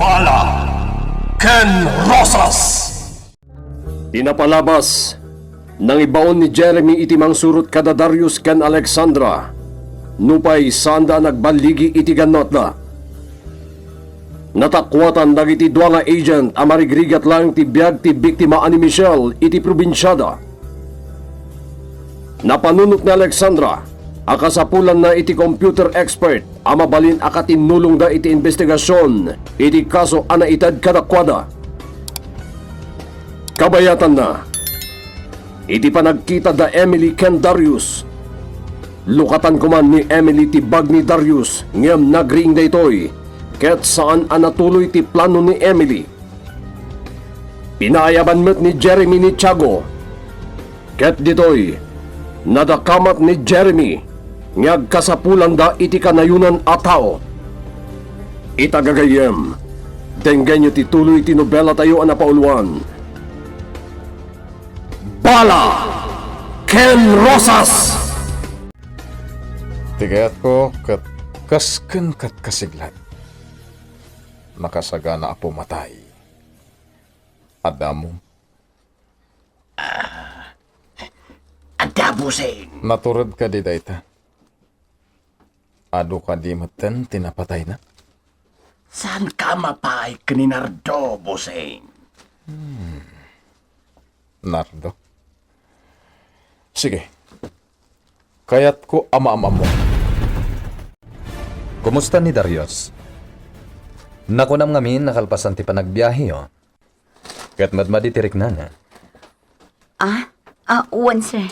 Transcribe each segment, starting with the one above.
Bala Ken Rosas. Pinapalabas nang ibaon ni Jeremy iti mangsurot kada Darius ken Alexandra. Nupay sanda nagbaligi iti ganotla. Natakwatan dagiti dua nga agent a marigrigat lang ti biag ti biktima ani Michelle iti probinsyada. Napanunot ni Alexandra akasapulan na iti computer expert a mabalin akatinulong da iti investigasyon iti kaso ana itad kadakwada. Kabayatan na iti panagkita da Emily ken Darius. Lukatan ko man ni Emily ti bag ni Darius ngem nagring daytoy ket saan anatuloy ti plano ni Emily. Pinayaban met ni Jeremy ni Tiago ket ditoy nadakamat ni Jeremy ngag kasapulan da iti kanayunan a tao. Itagagayem denggen nyo ti tuloy ti nobela tayo ana pauluan. Bala Ken Rosas. Tigayat ko kat kasken kat kasiglat. Nakasagana apo matay. Adamo. Adabusin. Naturod ka di dayta. Ado ka di matan tinapatay na. Saan ka mapay kaninardo, Bossing? Nardo. Sige. Kayat ko ama-ama mo. Kumusta ni Darius? Nakunam ngamin nakalpasan ti panagbiyahe yo. Kat madmadi tirik na nga. Uwan sir.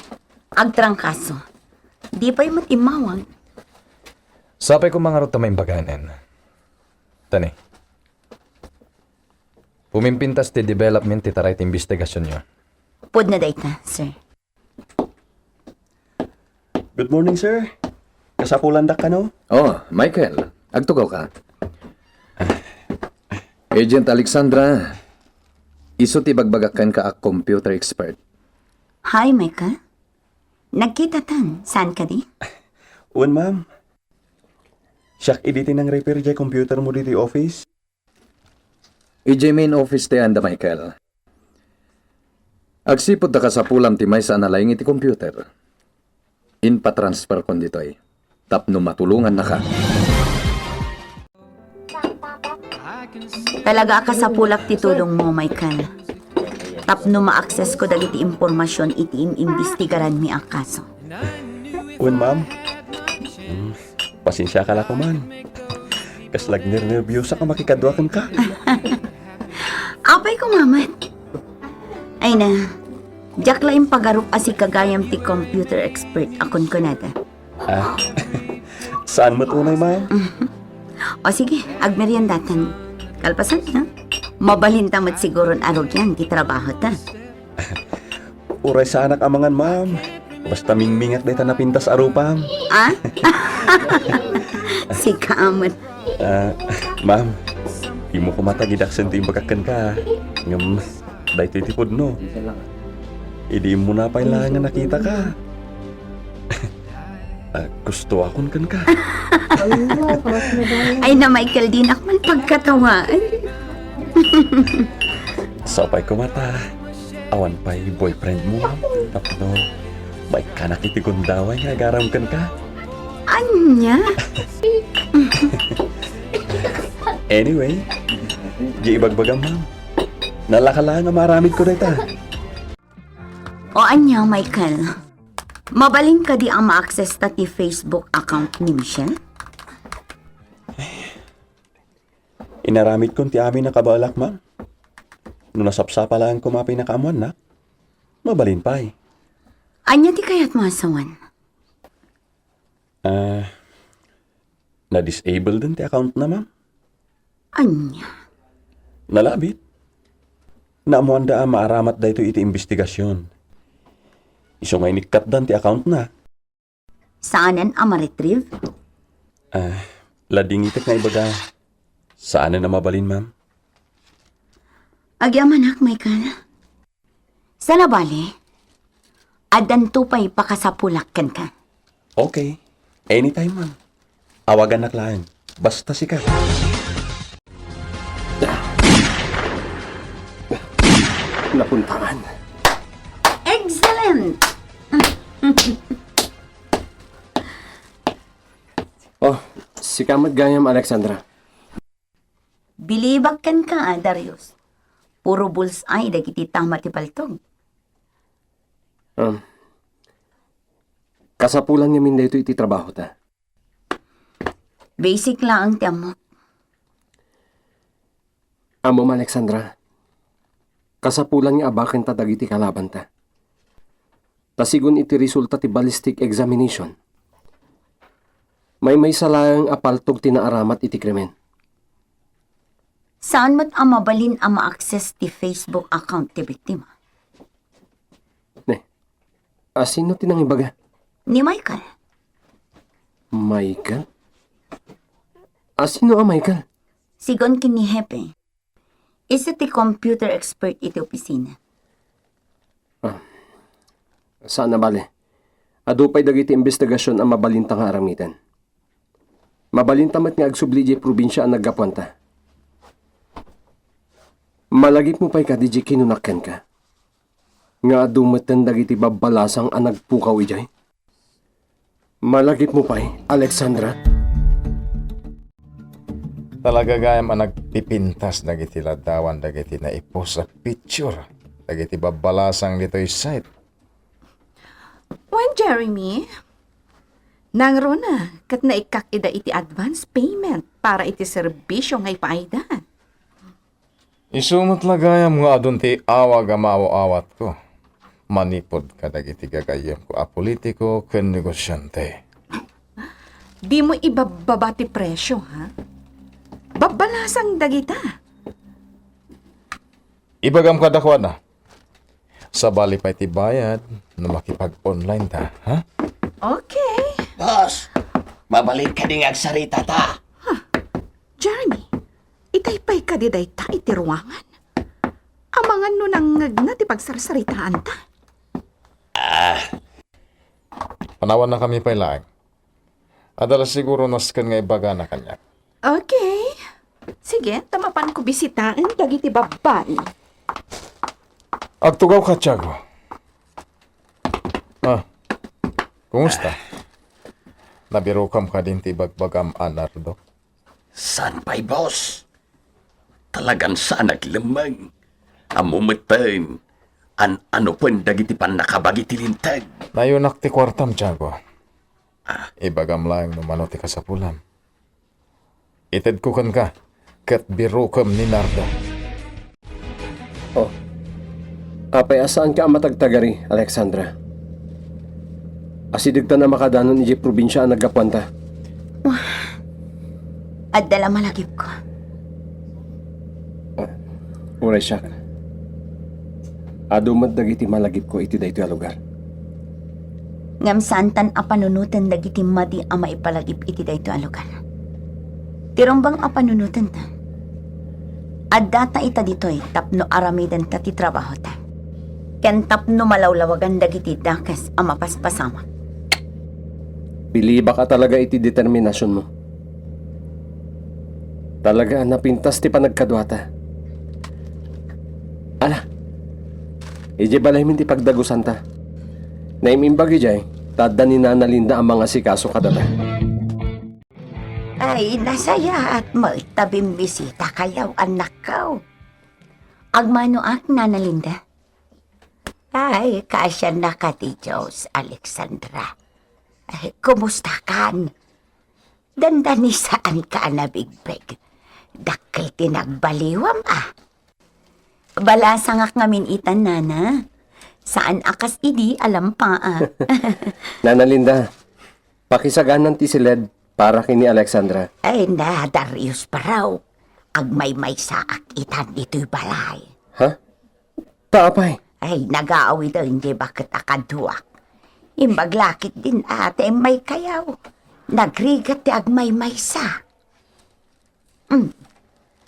Agtrangkaso. Di pa'y matimawag. Sapay ko mga ruta may baganan. Tani. Pumimpintas ti development ti taray ti investigasyon nyo. Pud na dayta, sir. Good morning, sir. Kasapulandak ka, no? Oh, Michael. Agtugaw ka. Agent Alexandra, iso ti bagbagakan ka a computer expert. Hi, Michael. Nagkita tan. Saan ka di? Uwan, ma'am. Siyak editin ang repair jay computer mo dito office. Ije main office ti anda, Michael. Agsipod da ka sa pulam ti may sa analayng iti computer. Inpa-transfer kon ditoy. Tapno matulungan na ka. Talaga ka sa pulak ti tulong mo, Michael. Tapno ma-access ko dagiti impormasyon iti inimbestigaran mi ang kaso. Uwan, ma'am. Pasensya ka lang ko, man. Kaslag nervyosa ka makikadwakan ka. Apay ko, mamat. Ay na. Diyak laing pagarup asi kagayam ti computer expert akon ko nada. Saan mo tunay, ma'am? O sige, agmeryandatan. Kalpasan, ha? Mabalintamad siguron arog yan, ti trabaho ta. Uray sa anak amangan, ma'am. Basta mingmingak dito na pintas arupam. Si Kaamat. Ma'am, di mo kumatagidak senti bagakan ka. Ngam, dahi titipod, no? Idi mo na pailangan nakita ka. Gusto akon kan ka. Ay na, Michael, din ako man pagkatawaan. Sapay ko mata. Awan pa'y boyfriend mo. Tapno, baik ka nakitigundaway nga garam kan ka. Anya? Anyway, di ibagbagang, ma'am. Nalakala nga maramid ko dita. O anya, Michael? Mabaling ka di ang ma-access ta ti Facebook account ni Michelle? Inaramid ko ti amin na kabalak, ma'am. Nung nasapsapa lang ko mapay na kaamuan na, mabalin pa eh. Anya ti kayat mo asawan? Na-disable din ti account na, ma'am. Anya? Nalabit. Naamuan da maaramat da ito iti investigasyon. Iso nga inikat dan ti account na. Saanan ang ma-retrieve? Lading itik na ibaga. Saan na mabalin, ma'am? Agyamanak, Michael. Sa nabali, adan tupay pakasapulakkan ka. Okay. Anytime, ma'am. Awagan na lang. Basta sikat. napuntaan. Excellent! Oh, si Kamat Gayam, Alexandra. Bilibag kan ka, Darius. Puro bullseye dagiti tama ti paltog. Kasapulan nga min dito iti trabaho ta. Basic lang ang tiyamok. Amo, Alexandra. Kasapulan nga abaken ta dagiti kalaban ta. Tasigon iti resulta ti ballistic examination. May salayang apaltog tinaaramat iti krimen. Saan mo't ang mabalin ang ma-access ti Facebook account ti biktima? Ne, sino tinang ibaga? Ni Michael. Michael? Sino ang Michael? Sigon kini Hepe. Isa ti computer expert iti opisina. Saan na bale? Adupay dagiti investigasyon ang mabalinta nga aramitan. Mabalintamat nga agsubli di probinsya ang naggapuanta. Malagip mo pa'y ka di kinunakyan ka. Nga dumatan dagiti babalasang ang nagpukaw ijay. Malagip mo pa'y, Alexandra. Talaga gayam ang nagpipintas dagiti ladawan dagiti na ipost sa picture. Dagiti babalasang dito'y site. When Jeremy, nangro na, kat naikak ida iti advance payment para iti serbisyo ngay paaydan. Isumot lagayam nga adun ti awag amawa-awat ko. Manipod ka dagiti gagayam ko a politiko ken negosyante. Di mo ibababa ti presyo, ha? Babalasang dagita. Ibagam ka dakwa na. Sa bali pa iti bayad na makipag-online ta, ha? Okay. Boss, mabalik ka ding agsarita ta. Jeremy, itaypay ka di day ta iti ruangan. Amangan no nang na ti pagsarsaritaan ta. Panawan na kami pa ilang. Adalas siguro naskan nga ibaga na kanya. Okay. Sige, tamapan ko bisitaan dagiti babay. Agtugaw ka, Tiago. Kumusta? Nabiro kam ka din ti bagbagam anardo. San pa'y boss? Talagang saan naglamang. Amumatan. Ano pun dagiti pan nakabagi tilintag. Nayunak ti kwartam, Tiago. Ibagam lang numano ti kasapulam. Ited ko kan ka, kat biro kam ni Nardo. Oh, apay asaan ka ang matagtagari, Alexandra? Asidig ta na makadanon iji probinsya ang naggapuanta. At dala malagip ko. Uray siya. Adumat dagiti malagip ko iti daytoy a lugar. Ngam santan a panunutan dagiti madi a maipalagip iti dayto a lugar. Tirombang a panunutan ta. Adda ta ita ditoy tapno aramidan ta ti trabaho ta. Ken tapno malawlawagan dagiti dakas a mapaspasama. Biliba ka talaga iti determinasyon mo. Talaga napintas ti panagkadwata. Ala, ije balay min ti pagdagusan ta. Naimimbagi jay, tada ni Nana Linda ang mga sikaso kadata. Ay, nasaya at magtabing bisita kayaw anak ko. Agmano ak nanalinda. Ay, kasya na ka ti Diyos, Alexandra. Ay, kumusta kan? Dandani saan ka nabigbeg? Dakkel tinagbaliwam Balasangak ngamin itan, nana. Saan akas idi alam pa Nana Linda, pakisaganan ti siled para kini Alexandra. Ay na, Darius pa raw. Agmay-may saak itan dito'y balay. Ha? Taapay. Ay, nag-aawi daw hindi bakit akaduak. Imbaglakit din ate may kayaw. Nagrigat ti agmay-may sa.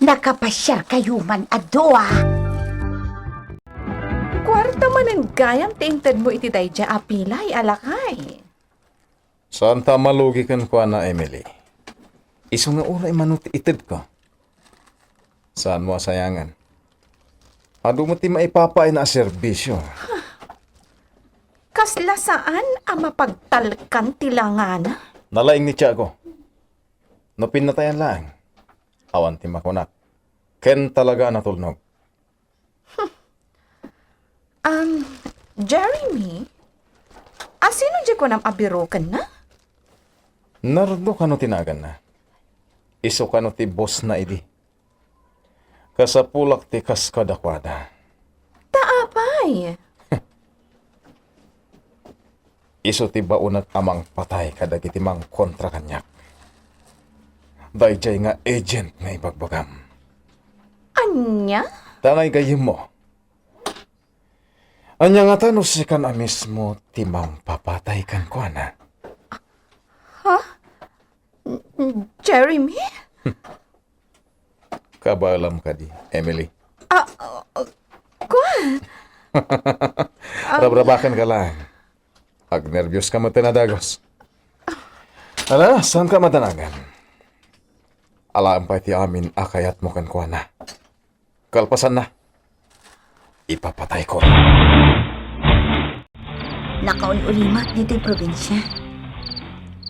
Nakapasyar kayo man adua. Kwarta man ang gayam tingtad mo iti dayja apilay alakay. Saan ta malugi kan ko na Emily? Iso nga oray manut ited ko. Saan mo asayangan? Ado mo ti maipapay na serbisyo. Kasla saan ang mapagtalkan tilangana? Nalaing ni Tiago. No pinatayan lang. Awan ti makunak. Ken talaga natulnog. Jeremy? Sino di ko nam abirukan na? Nardo ka no tinagan na. Iso ka no ti boss na idi. Kasapulak ti kaskadakwada. Taapay. Iso ti baunat amang patay kadagiti mang kontra kanyak. Dayjay nga agent nga ibagbagam. Anya? Tangay gayim mo. Anya nga tanong si kan mismo ti mang papatay kan ko na. Jeremy? Kabalam ka di, Emily. Kwan? Rabrabakan ka lang. Ag nervyos ka mo tinadagos. Ala, saan ka madanagan? Alam pa ti amin akayat mo kan ko na. Kalpasan na. Ipapatay ko. Nakaululimat dito'y probinsya.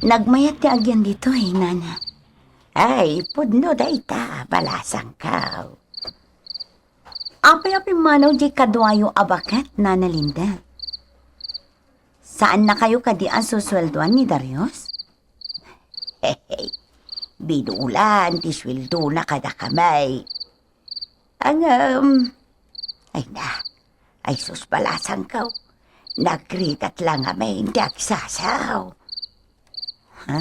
Nagmayat ti agyan dito, nana. Ay, pudno dayta, balasang kao. Apay-apay manaw di kadwayo abakat, Nana Linda. Saan na kayo kadi ang susweldoan ni Darius? Hey, binulan, ti sweldo na kada kamay. Ay sus balasang kao. Nagritat lang amay hindi agsasaw. Ha?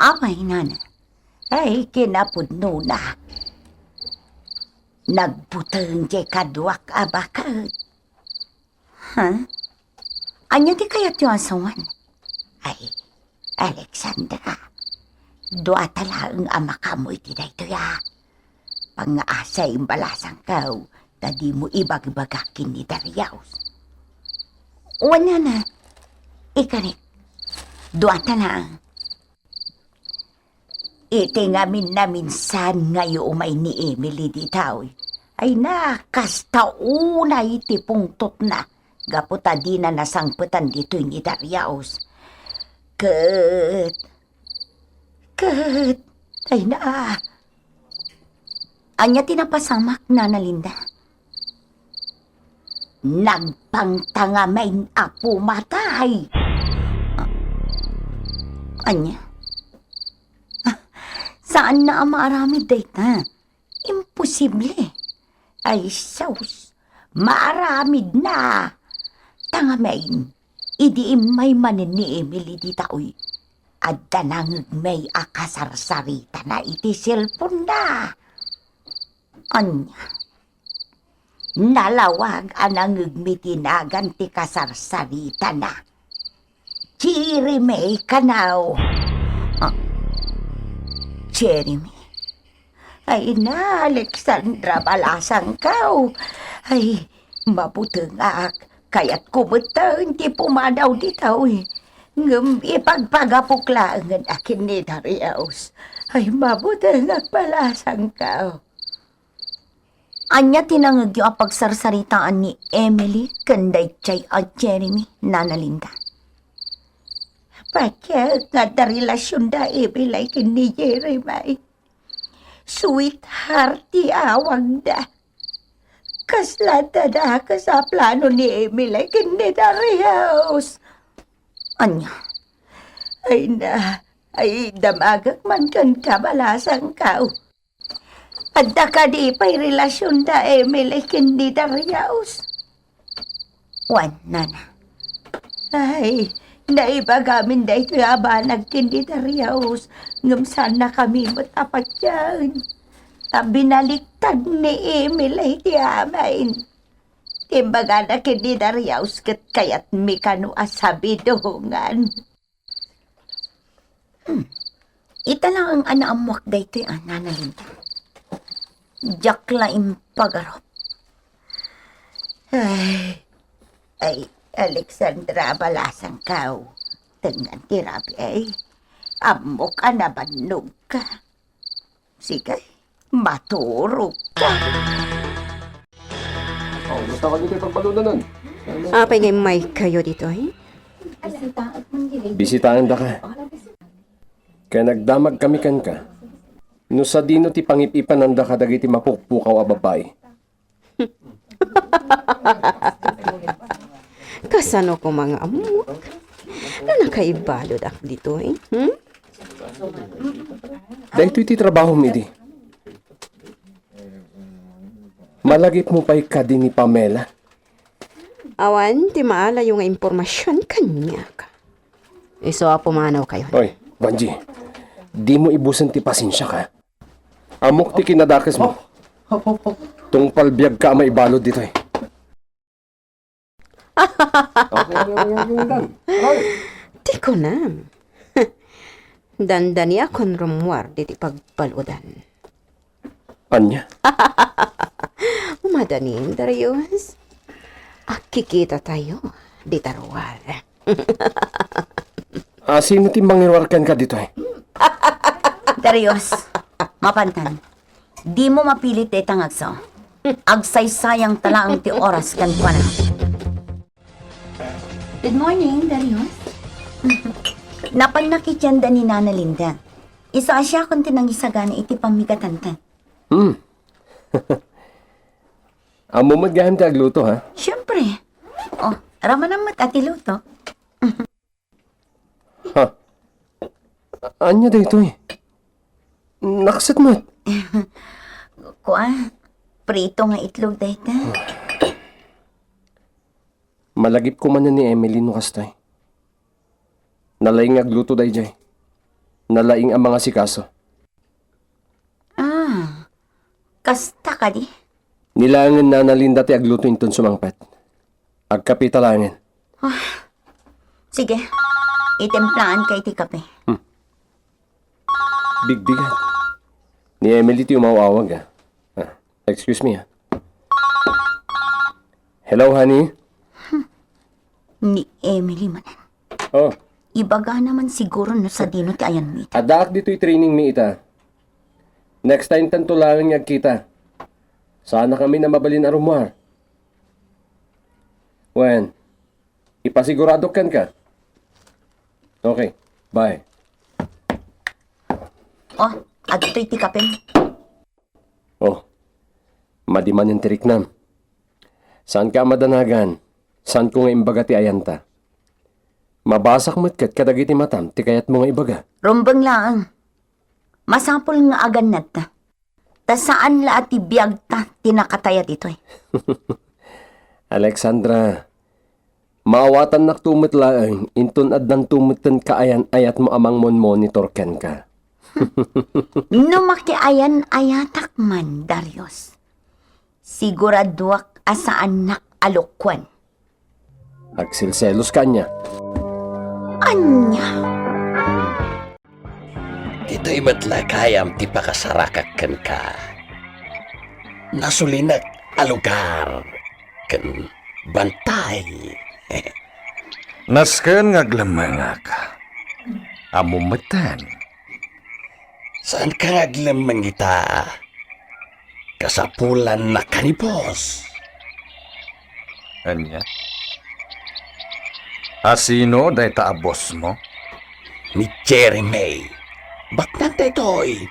Apay, Nana. Ay, kinapudno na. Nagbutang di kadwak abakat. Ha? Anya di kayat yung asawan? Ay, Alexandra. Doa talaang amakamoy ti dayto ya. Pangaasa yung balasang kao, tadi mo ibag-bagakin ni Darius. Wala na. Ikarik. Doa talaang. Iti ngamin na minsan ngayon umay ni Emily di tao. Ay nakastauna iti pungtot na. Gaputa di na nasangputan dito ni Darius. Kat. Ay na. Anya tinapasamak, Nana Linda. Nagpangtanga may apo matay. Anya? Saan na ang maaramid dayta? Imposible. Ay, saus. Maaramid na. Tangamain. Idi may manin ni Emily di taoy. At danangag may akasarsarita na iti cellphone na. Anya. Nalawag anangag mitinagan ti kasarsarita na. Chiri may kanaw. Jeremy. Ay na, Alexandra, balasang kao. Ay, mabutengak. Kaya't kumutang ti pumadaw ditaw eh. Ngam ipagpagapuklaan akin ni Darius. Ay, mabutengak balasang kao. Anya tinangag yung pagsarsaritaan ni Emily kanday chay at Jeremy, Nana Linda. Pakya nga da relasyon da Emily ni Jeremy. Sweetheart ti awag da. Kaslata da ka sa plano ni Emily ni Darius. Anya, ay na, ay damagak man kan kabalasang kao. At da ka di pa'y relasyon da Emily ni Darius. Wan, Nana. Ay, naibagamin da ito abanag kindi Darius. Ngam sana kami matapat yan. Binaliktad ni Emily ti amain. Timbaga na kindi Darius kat kayat mi kanu asabi doongan. Ita lang ang anaamuak da ito yung Nanalinda. Jakla impagarop. Ay, Alexandra, balasang kao. Tengan tirabi ay. Amo ka na banog ka. Sige, maturo ka. Matawag nito yung pagbalunanan. Apay nga may kayo dito eh? Bisitahan da ka. Kaya nagdamag kami kan ka. No sa dino ti pangipipan nanda ka dagiti mapukpukaw a babae. Kasano ko mga amok? Na nakaibalod ako dito eh? Dahil iti trabaho mi di. Malagip mo pa'y ka din ni Pamela. Awan, ti maala yung impormasyon kanya ka. Iso pumanaw kayo. Oy, Banji. Di mo ibusan ti pasensya ka. Amok ti kinadakas mo. Tung palbiyag ka maibalod dito eh. Di ko na. Dandani akong rumwar di pagbaludan. Anya? Umadanin, Darius. Kikita tayo, di tarwar. Sino ti mangirwarkan ka dito eh? Darius, mapantan. Di mo mapilit itang agso. Agsaysayang talaang ti oras kan kwa na. Good morning, Darius. Napan nakityanda ni Nana Linda. Isa siya kung tinangisagana iti pamigatan. Amo magaham ti agluto ha? Siyempre. Oh, raman ang matatiluto. Ha? Anya dito eh? Nakasat mo. Kuha, prito nga itlog dahita. Malagip ko man na ni Emily no kastay. Nalaing agluto day jay. Nalaing ang mga sikaso. Kasta ka di. Nilangan na nalinda ti agluto inton sumangpet. Agkapitalangan. Sige, itemplaan kay ti kape. Bigbigat. Ni Emily ti umawawag excuse me ha. Hello honey? Ni Emily man. Oh, Ibaga naman siguro no sa dino ti ayan mo ita. adaak dito'y training mi ita. Next time tantulangan nga kita. Sana kami na mabalin arumar. When? Ipasigurado kan ka? Okay, bye. Oh, agito'y ti kape. Oh, madiman yung tiriknam. Saan ka madanagan? Saan ko nga imbaga ti ayanta? Mabasak mo't kat kadagiti matam, ti kayat mo nga ibaga. Rumbang laang. Masapol nga agan nata. Ta saan la at ibiyag ta tinakataya dito eh. Alexandra, maawatan naktumit laang, inton addan tumitan kaayan ayat mo amang mon monitor ken ka. No makiayan ayatak man, Darius. Siguraduak asaan nak alokwan. Agsilselos kanya. Anya. Dito'y matlakayam ti pakasarakakan ka. Nasulinak alugar kan bantay. Nasken nga glamangak. Amumatan. Saan ka ngaglamang kita? Kasapulan na kanipos. Anya? Asino day taabos mo? Ni Jeremy. Bakit ito'y?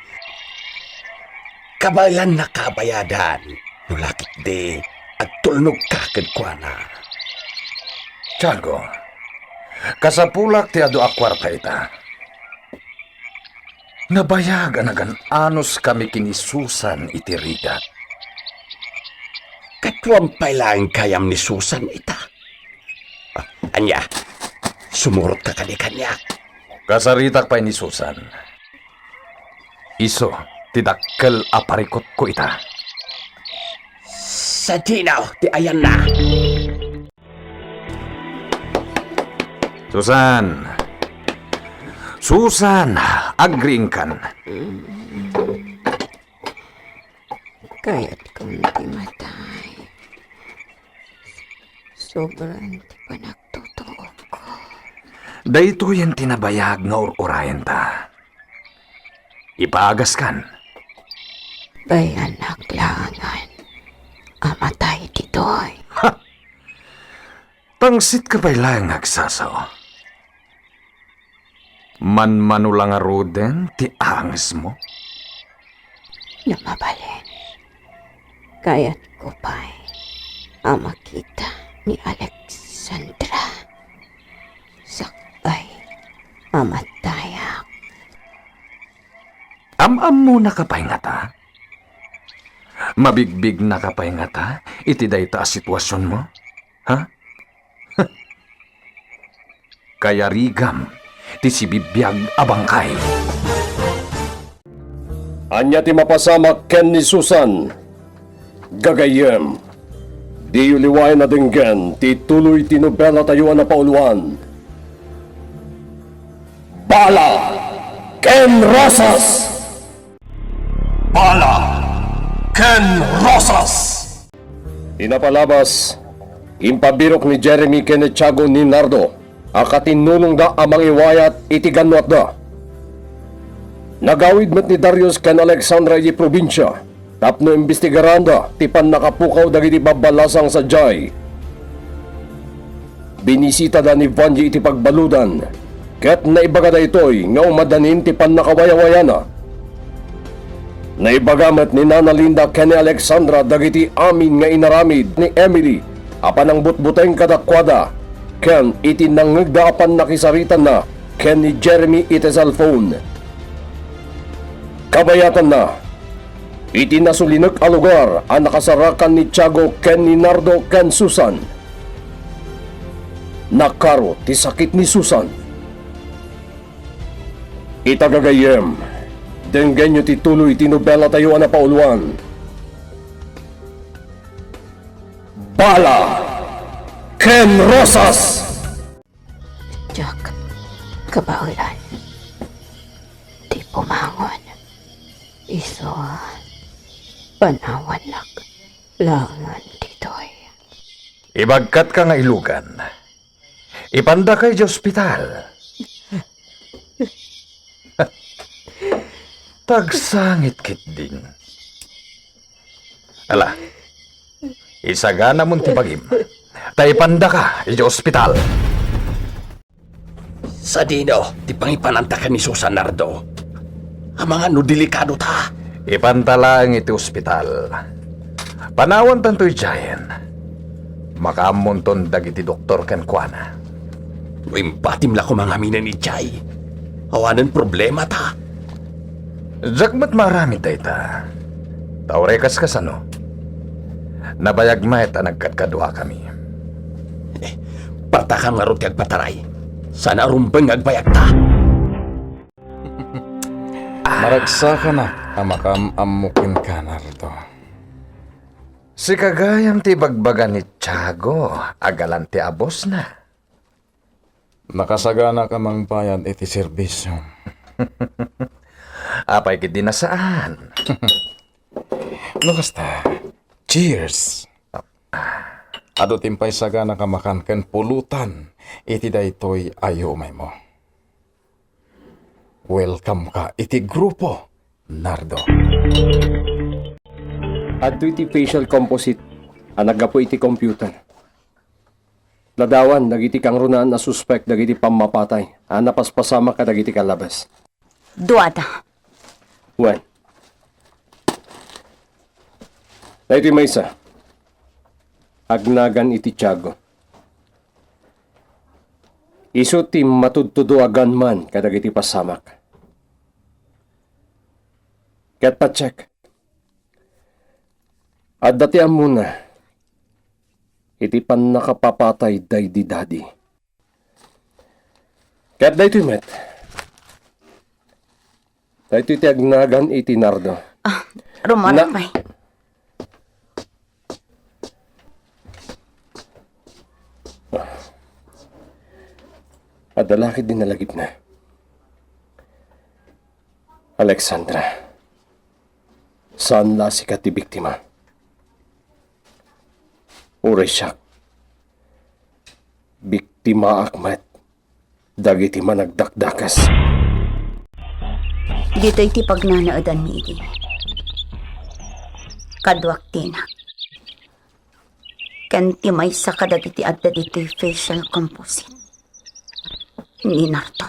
Kabalan na kabayadan. Nulakit di at tulnog ka kadkwana. Tiago, kasapulak ti ado akwar pa ita. Nabayagan agan anos kami kinisusan iti rigat. Katwampay lang kayam ni Susan ita. Anya, sumurot ka kanya. Kasaritak pa ni Susan. Iso, tidakkel aparikot ko ita. Sa dinaw, di ayan na. Susan! Susan! Agring kan. Kaya't kong di matay. Sobrang di pa nagtotoo ko. Dayto yan tinabayag nga urayan ta. Ipaagas kan. Bay anak langan. Amatay ditoy. Nangsit ka pa'y lang agsasaw. Man-manulang nga roden, ti angis mo. Namabalin. Kaya't ko pa'y makita ni Alexandra. Sakay mamatayak. Am-am muna ka pa'y nga ta. Mabigbig na ka pa'y nga ta, iti dayta sitwasyon mo. Ha? Kaya rigam, ti si bibiyag abangkay. Anya ti mapasamak ken ni Susan. Gagayem. Di uliwain na dinggen ti tuloy ti nobela tayuan na pauluan. Bala Ken Rosas! Bala Ken Rosas! Inapalabas, impabirok ni Jeremy ken Tiago ni Nardo, akatinulong da amang iwayat itiganwat da. Nagawid met ni Darius ken Alexandra yi probinsya, tapno imbestigaranda tipan nakapukaw dagiti babalasang sa Jai. Binisita da ni Vanji iti pagbaludan, ket naibaga da ito'y nga umadanin tipan nakawayawayana. Naibagamat ni Nana Linda ken ni Alexandra dagiti amin nga inaramid ni Emily apan ang butbuteng kadakwada ken iti nangagda apan nakisaritan na ken ni Jeremy iti cellphone. Kabayatan na iti nasulinag a lugar ang nakasarakan ni Tiago ken ni Nardo ken Susan. Nakaro ti sakit ni Susan. Itagagayem denggen nyo tituloy tinobela tayo na pauluan. Bala Ken Rosas! Jack, kabaulan. Di pumangon. Iso, panawan langan ditoy. Ibagkat ka nga ilugan. Ipanda kay di ospital. Tagsangit kit din. Ala, isagana mong tibagim. Taipanda ka, iti ospital. Sa dino, di pangipananta ka ni Susan Nardo. Ang mga no delikado ta. Ipantalang iti ospital. Panawan tanto'y giant. Makamunton dagiti doktor ken kuana. Impatim la ko mga minan ni Jai. Awanan problema ta. Jakmat marami dayta. Taurekas kasano. Nabayag mahit nagkadkadua kami. Partakam nga ruti agpataray. Sana rumbeng agbayag ta. Maragsa ka na, amakam-amukin ka narito. Si kagayam ti bagbagan ni Tiago, agalan ti abos na. Nakasagana ka mang bayan iti serbisyo. Apay kit din na saan. Nakasta, cheers! Ado timpay sagana ka makan ken pulutan, iti daytoy ayo umay mo. Welcome ka iti grupo, Nardo. Adto iti facial composite, anaga po iti computer. Ladawan, dagiti kang runaan na suspect dagiti pamapatay, napaspasama ka dagiti kalabas. Duada. When? Na iti may isa. Agnagan iti Tiago. Isu ti matudtuduagan man kadag iti pasamak. Ket pa-check. At datiam muna. Iti pan nakapapatay day di daddy. Ket day met. Dahito iti agnagan iti Nardo. Rumana Na- pa'y. At dalaki din nalagip na. Alexandra. Saan lasikat ti biktima? Uray siyak. Biktima akmat. Dagiti managdakdakas. Dito'y ti pagnanaadan mi iti. Kadwak tinak. Kanti may sa kadagiti adda dito'y facial composite. Ni Narto.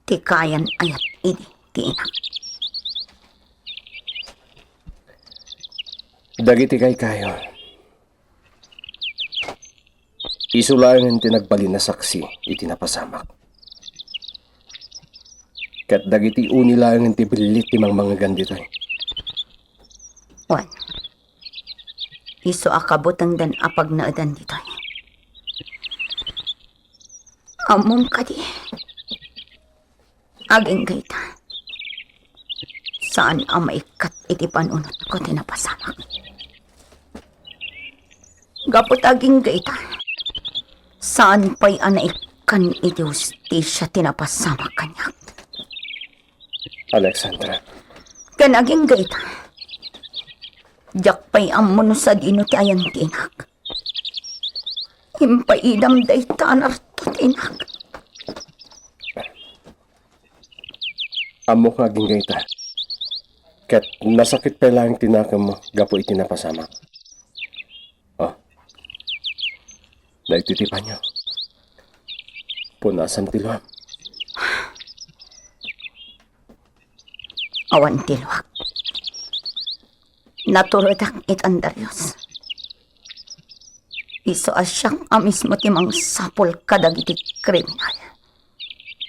Ti kayan ayat idi ti inak. Dagiti kay kayo. Isulangan tinagbali na saksi iti napasamak. Kat dagiti unilangan ti bilit ti mga gandito. Wan. Iso akabutang dan apag na edan dito. Among kadi. Aging gaita. Saan ang maikat iti panunot ko tinapasamak? Gapot aging gaita. Saan pa'y anaikan iti hustisya tinapasamak kanyak? Alexandra, Kanaging gaita. Diyak pa'y amuno sa dino ti ayan tinak. Himpaidam day tanarto tinak. amo ka gingayta. Kat nasakit pa lang tinakam mo, gapo iti napasamak. Oh, dahil titipan nyo. Punasan tilwam. Awan tilwak. Naturodak itandaryos. Iso asyang amismo timang sapol kadagiti kriminal.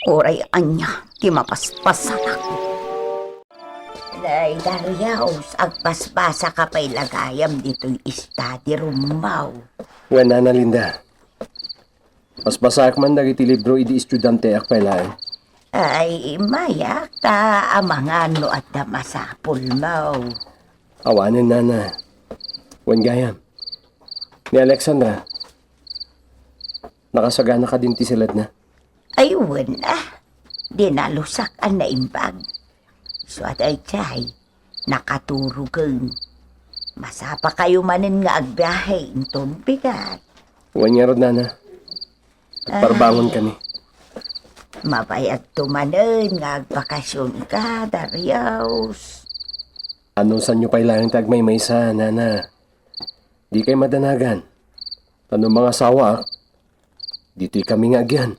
Oray anya ti mapaspasanak. Day Dariaos, agpasbasa ka pa'y lagayam dito'y study room maw. Wala na Linda. Mas basak man dagiti libro idi estudyante ak pailain. Ay, mayak ta amangano at damasapol maw. Awanin na. Wan gayam. Ni Alexandra, nakasagana ka din ti silad na. Ay, wala. Dinalusak ang naimbag. So at ay chay, nakaturugan. Masapa kayo manin nga agbiyahe, intong bigat. Wan nga rod na. Parbangon kami. Mabayag tumanen nga agbakasyon ka, Dariaos. Anong san nyo pailangan tagmay maysa, nana? Di kay madanagan. Tanong mga sawa, dito'y kami nga agyan.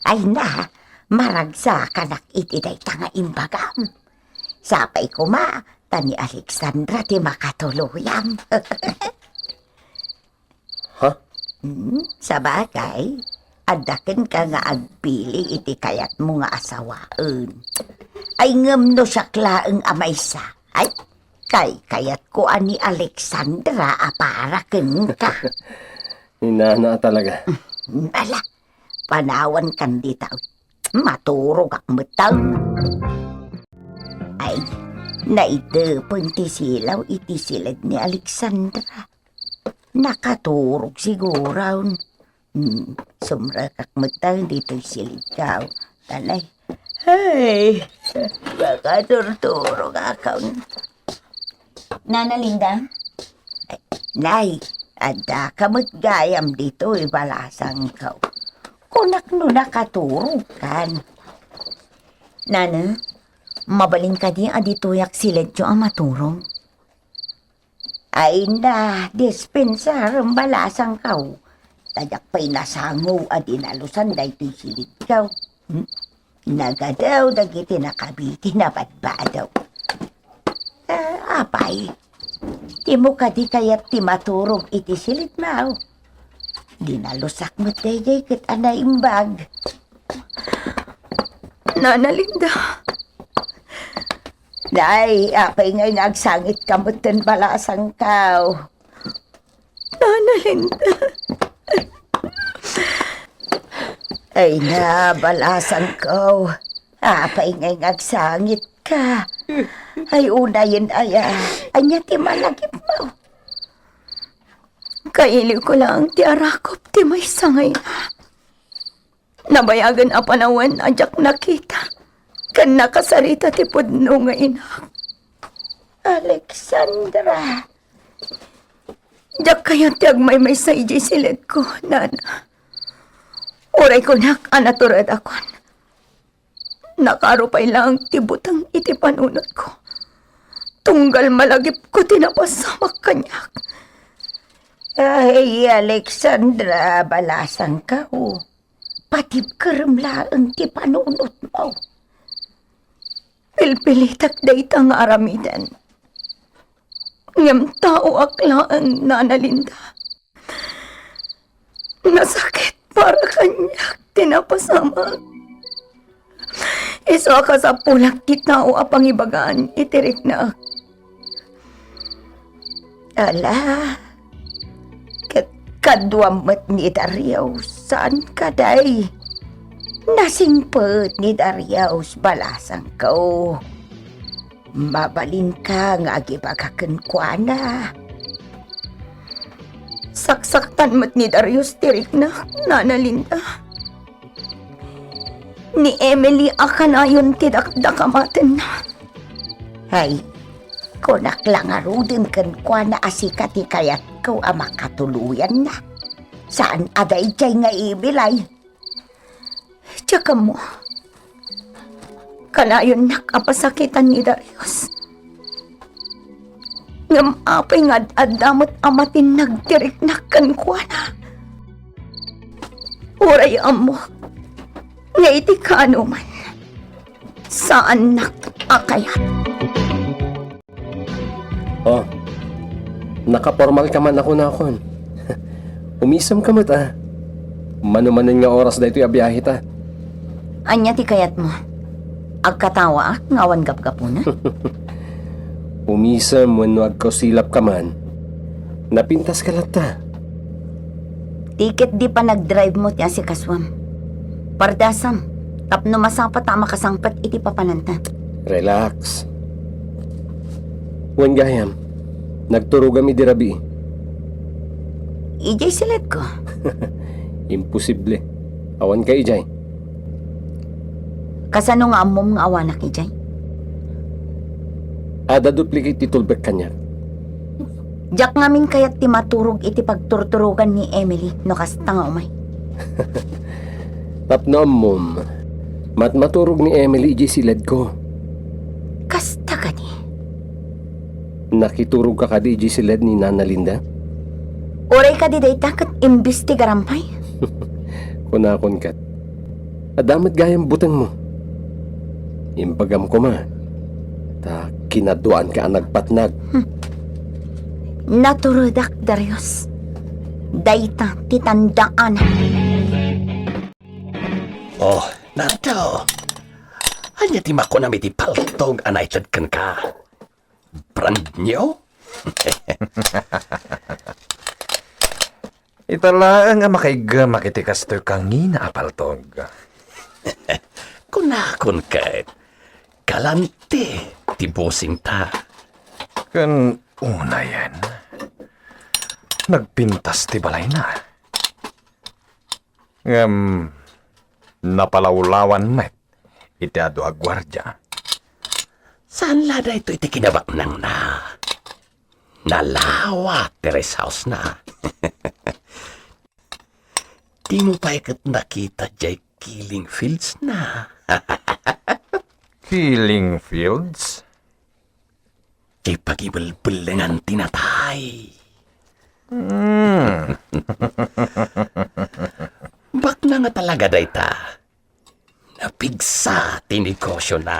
Ay na, maragsa kanak iti day tanga imbagam. Sapay ko ma, tani Alexandra ti makatuluyam. Ha? Sa bagay, adaken ka nga agpili iti kayat mo nga asawaan. Ay ngem no siyaklaeng amaysa. Ay, kayat ko ani Alexandra aparaken ka. Hinana talaga. Ala, panawan kan ditaw. Maturog ak metaw. Ay, naidepon ti silaw iti silid ni Alexandra. Nakaturog siguraw. Sumrakak metaw dito'y silid kaw. Tanay, ay, baka turturog akaw. Nana Linda? Ay, nay, ada ka matgayam dito balasang kaw. Kunak no nakaturog kan. Nana, mabaling ka di aditoyak siledyo ang maturong. Ay na, dispensar ang balasang kaw. Tadak pa'y nasango adinalusan dahi ti silid kaw. Nagadaw dagiti nakabiti na badbadaw. Apay, ti mo ka di kayat ti maturog iti silid maw. Dinalusak mo tayo kit anay imbag. Nana Linda. Nay, apay ngay nagsangit kamutan balasang kaw. Nana Linda. Ay na, balasang kaw. Apay ngay nagsangit ka. Ay unayin aya. Anya ti malagip mo. Kaili ko lang ti arakop ti may sangay na. Nabayagan a panawan ajak nakita. Kan nakasarita ti pudno nga inak. Alexandra. Jak kayo ti agmay may sa iji silid ko, nana. Oray ko nak anaturad akon. Nakarupay lang ti butang iti panunot ko. Tunggal malagip ko tinapasamak kanyak. Ay, Alexandra, balasang ka o. Patib karamlaang ti panunot mo. Pilpilitak daytang aramidan. Ngam tao aklaang nanalinda. Nasakit para kanyak tinapasamak. Iso ka sa pulak ti tao apang ibagaan itirik na. Ala, kadwamat ni Darius, saan ka day? Nasingpet ni Darius, balasang ko. Mabalin ka nga agibagakan kwa na. Saksaktan mat ni Darius tirik na, nanalinda. Ni Emily akanayon tidakdakamaten na. Hay, kunak lang arudin kan kwa na asikati kayat ko ama katuluyan na. Saan aday jay nga ibilay? Tsaka mo, kanayon nakapasakitan ni Darius. Ngam apay nga adamot amatin nagtirik na kan kwa na. Uray amo, nga iti kanuman, saan nakakayat? Oh, nakapormal ka man ako na akon. Umisam ka mat Manumanan nga oras da ito'y abiyahe ta. Anya ti kayat mo? Agkatawa ngawan gapgapuna? Umisam when agkausilap ka man. Napintas ka lata. Tiket di pa nag-drive mo ti si Kaswam. Pardasam, tapno masapat tama kasangpat iti papananta. Relax. Wen gayam, nagturugam idirabi. Ijay silet ko. Imposible. Awan ka ijay. Kasano nga amom nga awanak ijay? Ada duplicate titulbek kanya. Diyak ngamin kayat ti maturog iti pagturturugan ni Emily no kasta nga umay. Tapno mom, maturog ni Emily ijay silad ko. Kasta ka ni? Nakiturog ka di ijay silad ni Nana Linda? Oray ka di day takat imbestigaраmpay? Kunakon kat. Adamat gayang butang mo. Imbagam ko ma. Ta kinaduan ka ang nagpatnag. Naturudak, Darius. Dayta titandaan. Oh, nato. Anya ti mako na ti paltog anay kan ka. Brand new? Itala nga makaigamak iti kastoy kang apaltog. Kunakon ka. Galante. Tibosing ta. Kan una yan. Nagpintas ti balay na. Napalawlawan met. Iti ado agwardya. Saan lada ito iti kinabak nang na? Nalawa, Teres House na. Di mo pa ikat nakita jay Killing Fields na. Killing Fields? Jay pagibulbulingan tinatay. Bak na nga talaga dayta. Napigsa tinegosyo na.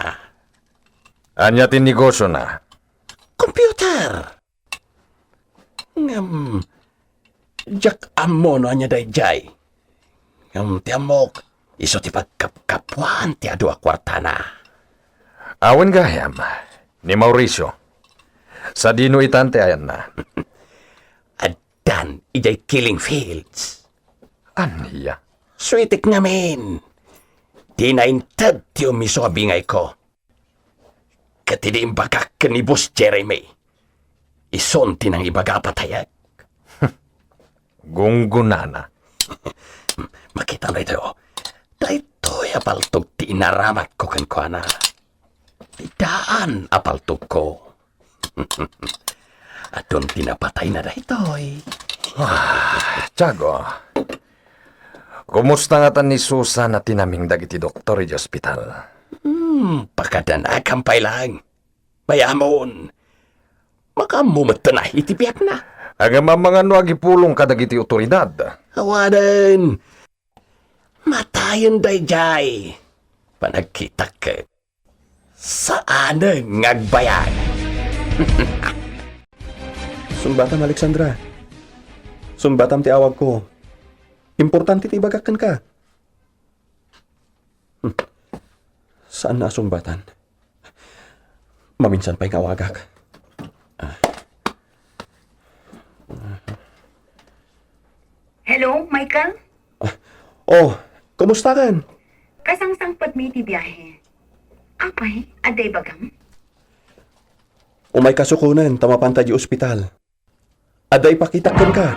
Anya tinegosyo na? Computer! Jack amono anya dayjay. Tiamok, iso ti pagkapkapwan ti adu akwarta na. Awan gayam, ni Mauricio. Sa dino itante ayan na. Adan, ijay Killing Fields. Aniya? Sweetik namin. Di na intad ti umiso abingay ko. Katidi imbagak ni Boss Jeremy. Ison ti nang ibaga patayag. Gunggunana. Makita na ito. Dahito'y apaltog ti inaramak ko kan kwa na. Daan apaltog ko. At doon tinapatay na dahito'y. Tiago, kumusta nga tan ni Susan at tinaming dagiti doktor di ospital? Pagkadanakampay lang. Mayamon. Makamumata na itipiak na. Aga mga no agipulong kadagiti otoridad. Awadan. Matayon dayjay. Panagkita ka. Saan ngagbayag? Sumbatam, Alexandra. Sumbatam ti awag ko. Importante ti ibagakan ka. Saan na sumbatan? Maminsan pa'y kawagak. Hello, Michael? Oh, kumusta kan? Kasangsangpad mi ti biyahe. Apay, aday bagam? Umay kasukunan, tamapanta di ospital. Aday pakitakan ka.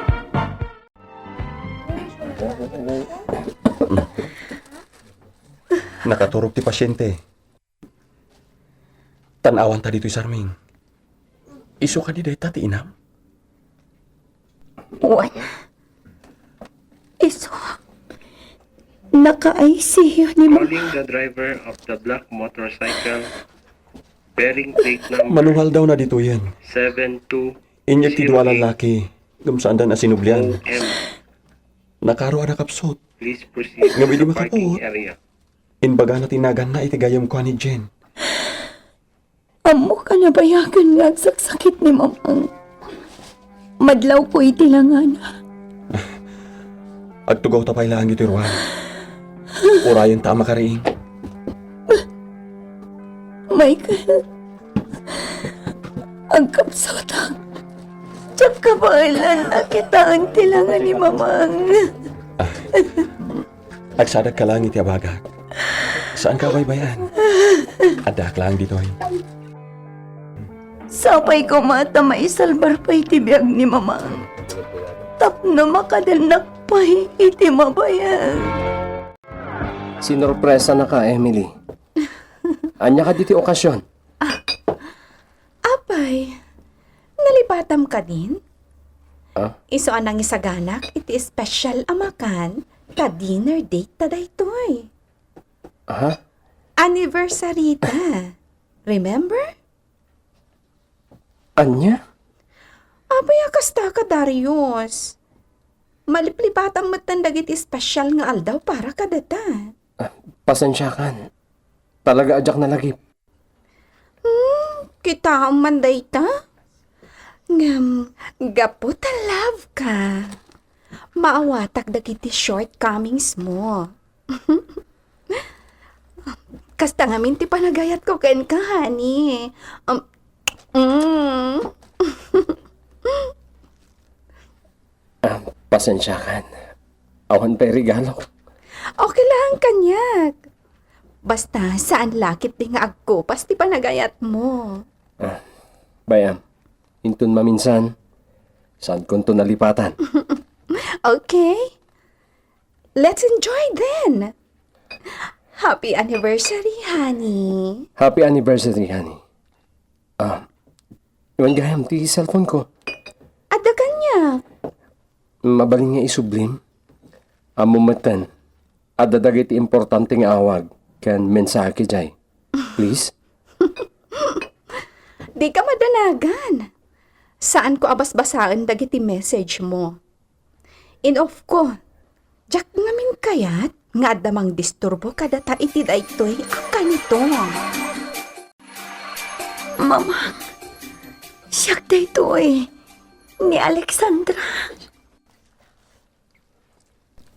Nakaturog ti pasyente. Tanawan ta dito'y sarming. Iso ka di day ti inam? Wala. Iso. Naka-ICU ni Mama. Calling the driver of the black motorcycle bearing plate number Manuhal daw na dito yan. 72 Inyag ti dua lalaki. Gamsaan da na sinublian. OM. Nakaro na kapsot. Please proceed Nga to hindi the parking makapuot. area. Inbaga na tinagan na itigayam ko ni Jen. Amo ka na bayagan nga sakit ni Mamang. Madlaw ko itilangan. Agtugaw tapay lang iti ruwan. Urayan ta makariing. Michael, ang kapsotang. Tiyak kabailan na kita ang tilangan ni Mamang. Agsadag ka lang iti abagag. Saan ka baybayan? Adak lang dito. Sapay ko mata maisalbar pa itibiyag ni Mamang. Tapno makadanak pa iti mabayag. Sinorpresa na ka, Emily. Anya ka diti okasyon? Apay, nalipatam ka din? Ah? Iso anang isaganak, iti special amakan, ka dinner date ta daytoy. Ha? Anniversary ta. Remember? Anya? Apay, akasta ka, Darius. Maliplipatam mo tandag iti special nga aldaw para kadata. Pasensya kan. Talaga adyak na lagip. Kita ang manday ta? Ngam, gaputa love ka. Maawatak dagiti shortcomings mo. Kasta ngamin ti panagayat ko ken ka, honey. Pasensya kan. Awan pa'y regalo. Okay lang, kanyak. Basta, saan lakit di nga agkupas ti panagayat mo. Bayam, intun maminsan. Saan ko to nalipatan? Okay? Let's enjoy then. Happy anniversary, honey. Happy anniversary, honey. Iwan gayam, ti cellphone ko. Ada kanyak. Mabaling nga isublim. Amumatan. Adadagit importante nga awag. Kan mensahe jay. Please? Di ka madanagan. Saan ko abas-basaan dagiti message mo? In off ko, Jack ngamin kayat, nga damang disturbo kada ta iti daytoy akan ito. Mama, siyak dito ni Alexandra.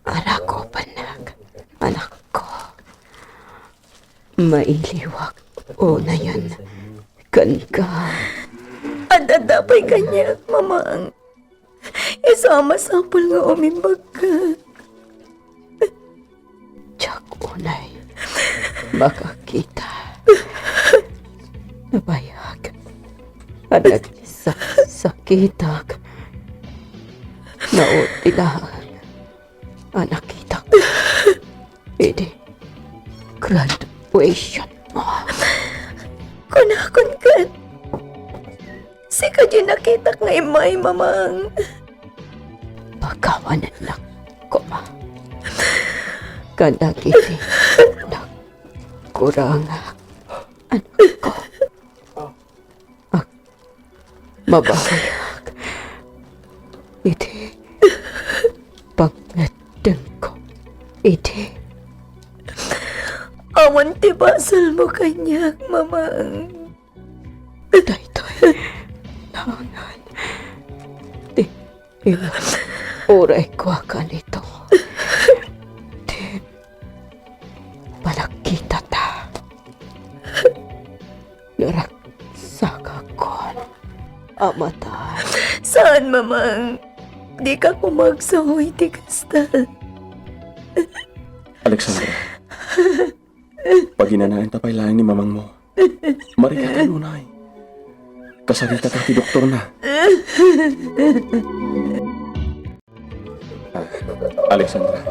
Anak ko, panag. Anak ko. Mailiwag. O na yan. Kan ka. Adadapay kanya, Mamang. Isama-sapol nga umimbag ka. Tsak unay. Makakita. Nabayag. Anak sakitag. Nautilahan. Anak kita. Ini graduation mo. Kunakon ka. Si kadyo nakita nga imay, Mamang. Pagkawanan lang ko ma. Kadagiti na kurang anak ko. Mabahayak. Iti. Pangatang ko. Iti. Awan ti basal mo kanyak, mamang. Daytoy. Nangan. Di. Uray ko ka nito. Di. Palakita ta. Naraksaga ko. Amata. Saan, mamang? Di ka kumagsahoy, ti kastal. Alexandra, pag inanayan tapay lang ni mamang mo, marika ka nunay. Kasalita ka ti doktor na. Alexandra,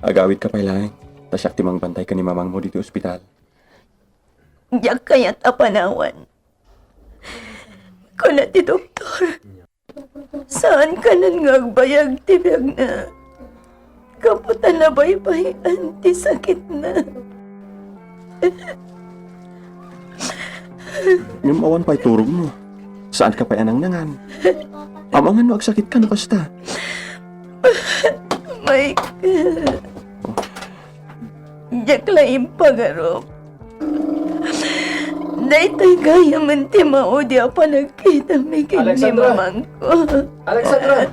agawid ka pay lang, tasyak timang bantay ka ni mamang mo dito ospital. Diyak kaya't apanawan. Kuna ti doktor. Saan ka nan ngagbayag ti biyag na? Kaputan na baybay anti sakit na. Yung awan pa'y turog mo. Saan ka pa'y anang-nangan? Amangan mo agsakit ka na kasta. Michael. Diyak laing pagarop. Daytoy gaya man ti mao di apa nagkita mi kini mamang ko. Alexandra!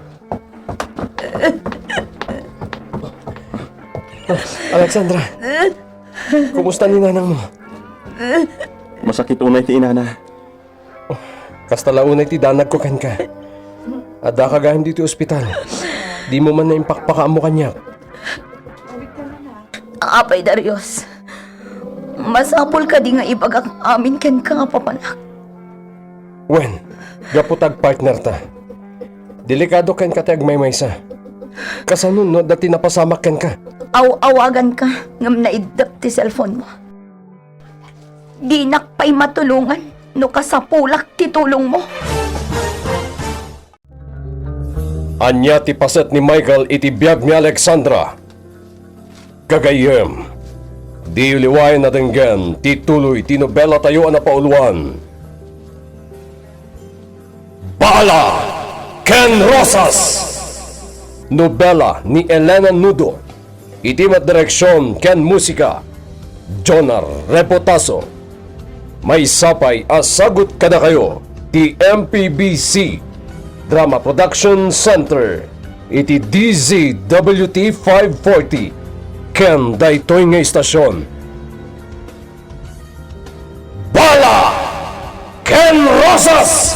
Alexandra! Kumusta ni nanang mo? Masakit unay ti inana. Kasta launay ti danag ko kan ka. Ada ka gahim dito ospital. Di mo man na impakpaka mo kanya. Apay Darius. Masapol ka di nga ibagak amin ken ka papanak. Wen, gaputag partner ta. Delikado ken ka tag may-maysa. Kasanun no dati napasamak ken ka. Aw-awagan ka ngam naiddak ti cellphone mo. Di nakpay matulungan no kasapulak ti tulong mo. Anya ti paset ni Michael iti biyag ni Alexandra. Kagayem, di uliway na denggan ti tuloy ti nobela tayo na pauluan. Bala Ken Rosas! Nobela ni Elena Nudo. Iti direksyon ken musika Jonar Repotaso. May sapay asagot kada kayo ti MPBC Drama Production Center. Iti DZWT 540 ken daytoy nga istasyon. Bala Ken Rosas!